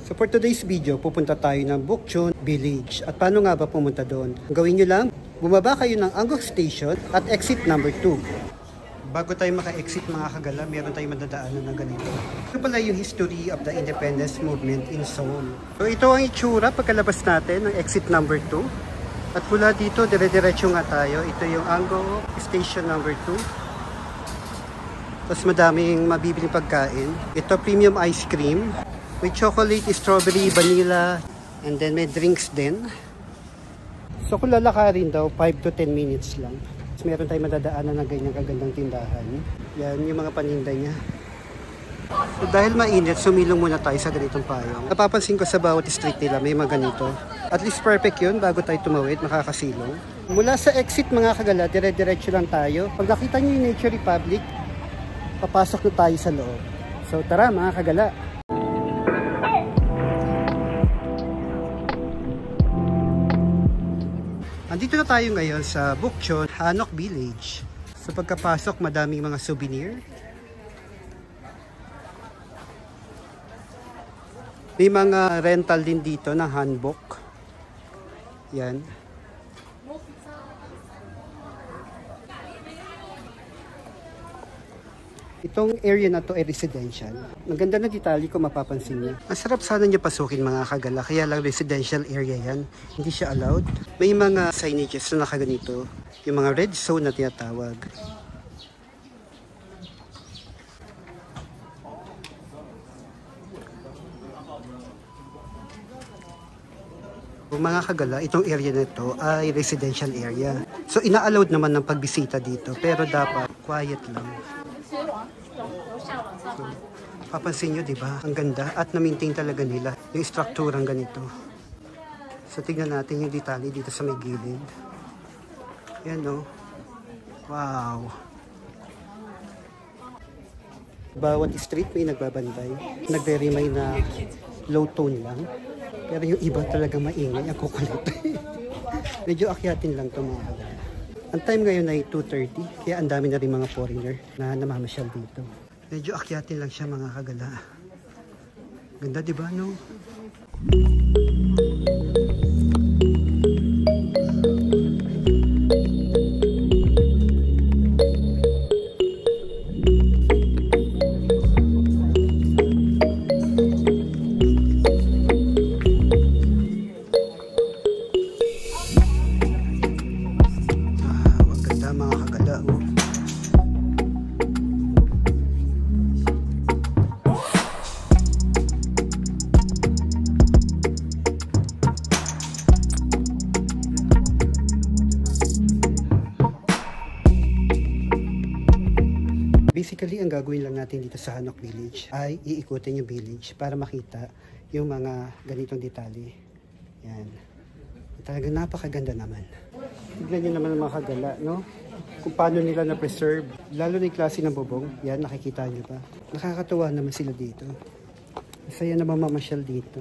So for today's video, pupunta tayo ng Bukchon Village. At paano nga ba pumunta doon? Gawin nyo lang, bumaba kayo ng Anggok Station at exit number 2. Bago tayo maka-exit mga kagala, meron tayong madadaanan ng ganito. Ito pala yung history of the independence movement in Seoul. So ito ang itsura pagkalabas natin ng exit number 2. At mula dito, dire-diretso nga tayo. Ito yung Anggok Station number 2. Tapos madaming mabibiling pagkain. Ito premium ice cream. With chocolate, strawberry, vanilla, and then may drinks din. So kung lalakarin daw, 5 to 10 minutes lang. Tapos meron tayong madadaanan ng ganyan kagandang tindahan. Yan yung mga paninda niya. So dahil mainit, sumilong muna tayo sa ganitong payong. Napapansin ko sa bawat street nila, may mga ganito. At least perfect yun bago tayo tumawid, makakasilong. Mula sa exit mga kagala, dire-diretso lang tayo. Pag nakita nyo yung Nature Republic, papasok na tayo sa loob. So tara mga kagala. Andito na tayo ngayon sa Bukchon, Hanok Village. Sa pagkapasok, madaming mga souvenir. May mga rental din dito ng hanbok. Yan. Itong area na to ay residential. Ang ganda na detalye kung mapapansin niyo. Ang sarap sana niya pasukin mga kagala, kaya lang residential area yan. Hindi siya allowed. May mga signages na nakaganito, yung mga red zone na tinatawag. Mga kagala, itong area na ito ay residential area. So ina-allowed naman ng pagbisita dito, pero dapat quiet lang. So, papansin nyo, diba? Ang ganda at na-maintain talaga nila yung strukturang ganito. So, tignan natin yung detalye dito sa may gilid. Yan, no? Wow! Bawat street may nagbabantay. Nagre-remind na low tone lang. Pero yung iba talaga maingay. Ang kukulit. Medyo akyatin lang ito mga kagala. Ang time ngayon ay 2:30, kaya ang dami na rin mga foreigner na namamasyal dito. Medyo akyatin lang siya mga kagala. Ganda diba no? Basically, ang gagawin lang natin dito sa Hanok Village ay iikutin yung village para makita yung mga ganitong detalye. Yan. Talagang napakaganda naman. Tignan nyo naman ang mga kagala, no? Kung paano nila na-preserve. Lalo na yung klase ng bubong. Yan, nakikita nyo pa. Nakakatuwa naman sila dito. Masaya naman mamasyal dito.